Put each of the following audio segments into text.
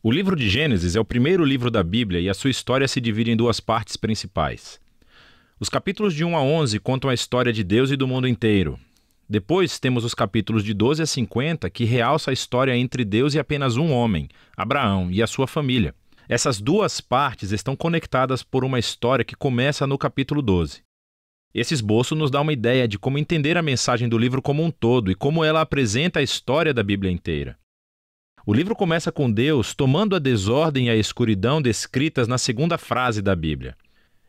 O livro de Gênesis é o primeiro livro da Bíblia e a sua história se divide em duas partes principais. Os capítulos de 1 a 11 contam a história de Deus e do mundo inteiro. Depois temos os capítulos de 12 a 50 que realçam a história entre Deus e apenas um homem, Abraão, e a sua família. Essas duas partes estão conectadas por uma história que começa no capítulo 12. Esse esboço nos dá uma ideia de como entender a mensagem do livro como um todo e como ela apresenta a história da Bíblia inteira. O livro começa com Deus tomando a desordem e a escuridão descritas na segunda frase da Bíblia.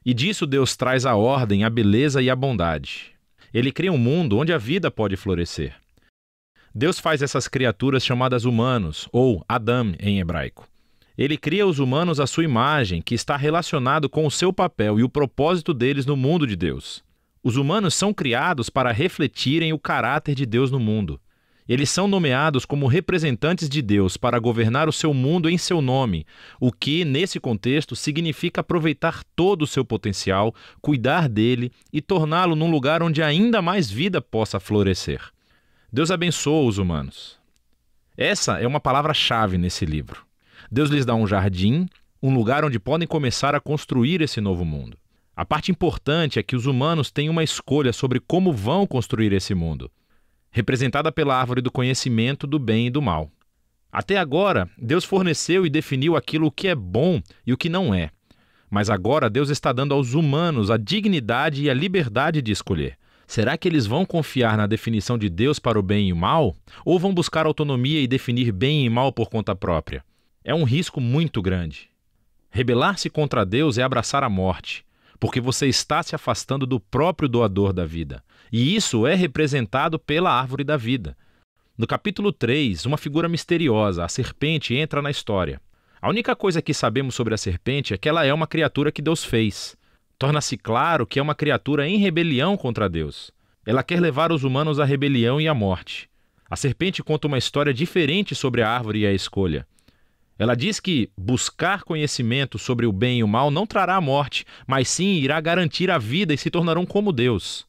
E disso Deus traz a ordem, a beleza e a bondade. Ele cria um mundo onde a vida pode florescer. Deus faz essas criaturas chamadas humanos, ou Adam em hebraico. Ele cria os humanos à sua imagem, que está relacionado com o seu papel e o propósito deles no mundo de Deus. Os humanos são criados para refletirem o caráter de Deus no mundo. Eles são nomeados como representantes de Deus para governar o seu mundo em seu nome, o que, nesse contexto, significa aproveitar todo o seu potencial, cuidar dele e torná-lo num lugar onde ainda mais vida possa florescer. Deus abençoa os humanos. Essa é uma palavra-chave nesse livro. Deus lhes dá um jardim, um lugar onde podem começar a construir esse novo mundo. A parte importante é que os humanos têm uma escolha sobre como vão construir esse mundo, representada pela árvore do conhecimento do bem e do mal. Até agora, Deus forneceu e definiu aquilo que é bom e o que não é. Mas agora Deus está dando aos humanos a dignidade e a liberdade de escolher. Será que eles vão confiar na definição de Deus para o bem e o mal? Ou vão buscar autonomia e definir bem e mal por conta própria? É um risco muito grande. Rebelar-se contra Deus é abraçar a morte, porque você está se afastando do próprio doador da vida. E isso é representado pela árvore da vida. No capítulo 3, uma figura misteriosa, a serpente, entra na história. A única coisa que sabemos sobre a serpente é que ela é uma criatura que Deus fez. Torna-se claro que é uma criatura em rebelião contra Deus. Ela quer levar os humanos à rebelião e à morte. A serpente conta uma história diferente sobre a árvore e a escolha. Ela diz que buscar conhecimento sobre o bem e o mal não trará a morte, mas sim irá garantir a vida e se tornarão como Deus.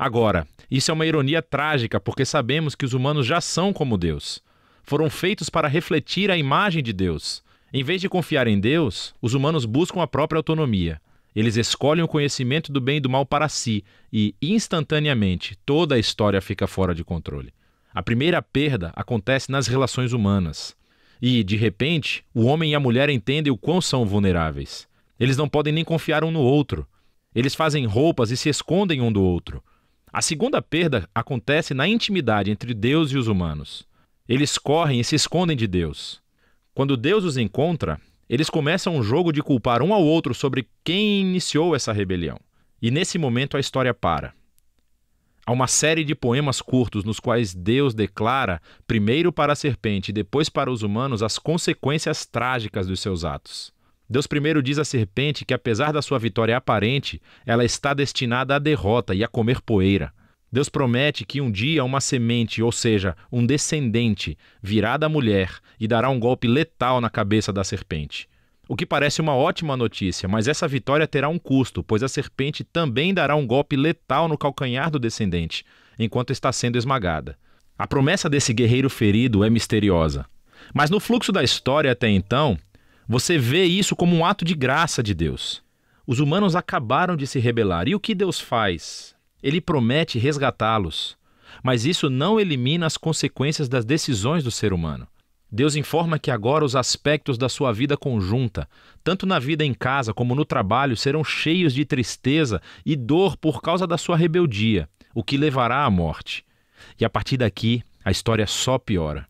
Agora, isso é uma ironia trágica porque sabemos que os humanos já são como Deus. Foram feitos para refletir a imagem de Deus. Em vez de confiar em Deus, os humanos buscam a própria autonomia. Eles escolhem o conhecimento do bem e do mal para si e, instantaneamente, toda a história fica fora de controle. A primeira perda acontece nas relações humanas. E, de repente, o homem e a mulher entendem o quão são vulneráveis. Eles não podem nem confiar um no outro. Eles fazem roupas e se escondem um do outro. A segunda perda acontece na intimidade entre Deus e os humanos. Eles correm e se escondem de Deus. Quando Deus os encontra, eles começam um jogo de culpar um ao outro sobre quem iniciou essa rebelião. E nesse momento a história para. Há uma série de poemas curtos nos quais Deus declara, primeiro para a serpente e depois para os humanos, as consequências trágicas dos seus atos. Deus primeiro diz à serpente que, apesar da sua vitória aparente, ela está destinada à derrota e a comer poeira. Deus promete que um dia uma semente, ou seja, um descendente, virá da mulher e dará um golpe letal na cabeça da serpente. O que parece uma ótima notícia, mas essa vitória terá um custo, pois a serpente também dará um golpe letal no calcanhar do descendente, enquanto está sendo esmagada. A promessa desse guerreiro ferido é misteriosa. Mas no fluxo da história até então, você vê isso como um ato de graça de Deus. Os humanos acabaram de se rebelar. E o que Deus faz? Ele promete resgatá-los. Mas isso não elimina as consequências das decisões do ser humano. Deus informa que agora os aspectos da sua vida conjunta, tanto na vida em casa como no trabalho, serão cheios de tristeza e dor por causa da sua rebeldia, o que levará à morte. E a partir daqui, a história só piora.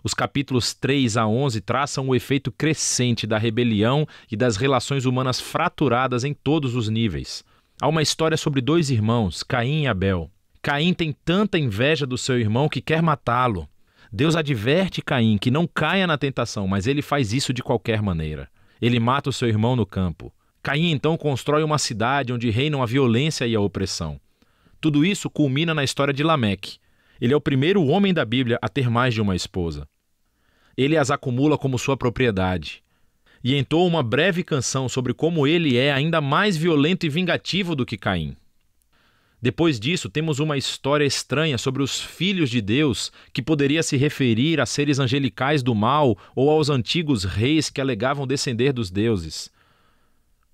Os capítulos 3 a 11 traçam o efeito crescente da rebelião e das relações humanas fraturadas em todos os níveis. Há uma história sobre dois irmãos, Caim e Abel. Caim tem tanta inveja do seu irmão que quer matá-lo. Deus adverte Caim que não caia na tentação, mas ele faz isso de qualquer maneira. Ele mata o seu irmão no campo. Caim então constrói uma cidade onde reinam a violência e a opressão. Tudo isso culmina na história de Lameque. Ele é o primeiro homem da Bíblia a ter mais de uma esposa. Ele as acumula como sua propriedade. E entoa uma breve canção sobre como ele é ainda mais violento e vingativo do que Caim. Depois disso, temos uma história estranha sobre os filhos de Deus, que poderia se referir a seres angelicais do mal ou aos antigos reis que alegavam descender dos deuses.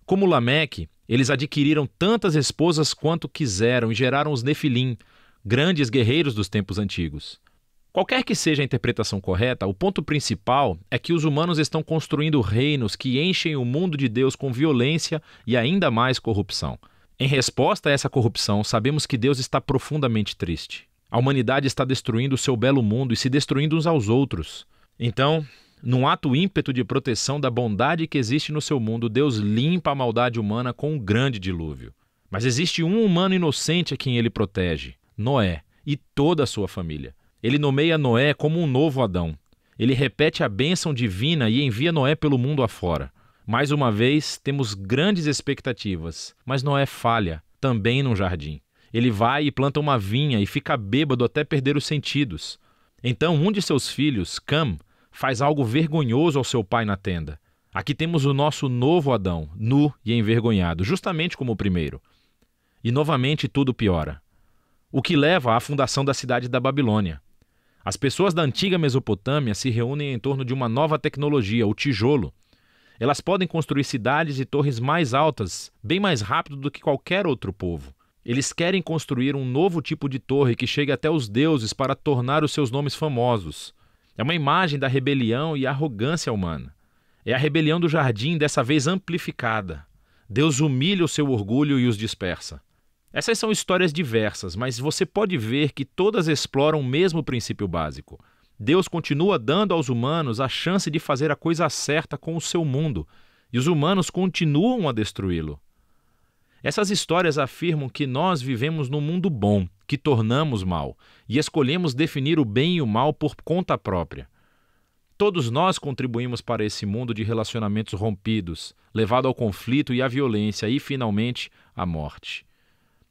Como Lameque, eles adquiriram tantas esposas quanto quiseram e geraram os Nefilim, grandes guerreiros dos tempos antigos. Qualquer que seja a interpretação correta, o ponto principal é que os humanos estão construindo reinos que enchem o mundo de Deus com violência e ainda mais corrupção. Em resposta a essa corrupção, sabemos que Deus está profundamente triste. A humanidade está destruindo o seu belo mundo e se destruindo uns aos outros. Então, num ato ímpeto de proteção da bondade que existe no seu mundo, Deus limpa a maldade humana com um grande dilúvio. Mas existe um humano inocente a quem ele protege, Noé, e toda a sua família. Ele nomeia Noé como um novo Adão. Ele repete a bênção divina e envia Noé pelo mundo afora. Mais uma vez, temos grandes expectativas, mas Noé falha, também num jardim. Ele vai e planta uma vinha e fica bêbado até perder os sentidos. Então, um de seus filhos, Cam, faz algo vergonhoso ao seu pai na tenda. Aqui temos o nosso novo Adão, nu e envergonhado, justamente como o primeiro. E novamente tudo piora. O que leva à fundação da cidade da Babilônia. As pessoas da antiga Mesopotâmia se reúnem em torno de uma nova tecnologia, o tijolo. Elas podem construir cidades e torres mais altas, bem mais rápido do que qualquer outro povo. Eles querem construir um novo tipo de torre que chegue até os deuses para tornar os seus nomes famosos. É uma imagem da rebelião e arrogância humana. É a rebelião do jardim, dessa vez amplificada. Deus humilha o seu orgulho e os dispersa. Essas são histórias diversas, mas você pode ver que todas exploram o mesmo princípio básico. Deus continua dando aos humanos a chance de fazer a coisa certa com o seu mundo, e os humanos continuam a destruí-lo. Essas histórias afirmam que nós vivemos num mundo bom, que tornamos mal, e escolhemos definir o bem e o mal por conta própria. Todos nós contribuímos para esse mundo de relacionamentos rompidos, levado ao conflito e à violência e, finalmente, à morte.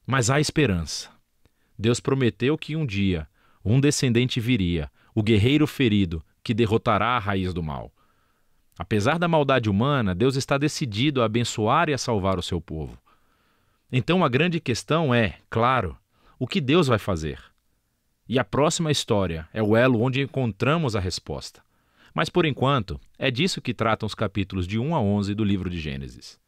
Mas há esperança. Deus prometeu que um dia um descendente viria, o guerreiro ferido, que derrotará a raiz do mal. Apesar da maldade humana, Deus está decidido a abençoar e a salvar o seu povo. Então a grande questão é, claro, o que Deus vai fazer? E a próxima história é o elo onde encontramos a resposta. Mas por enquanto, é disso que tratam os capítulos de 1 a 11 do livro de Gênesis.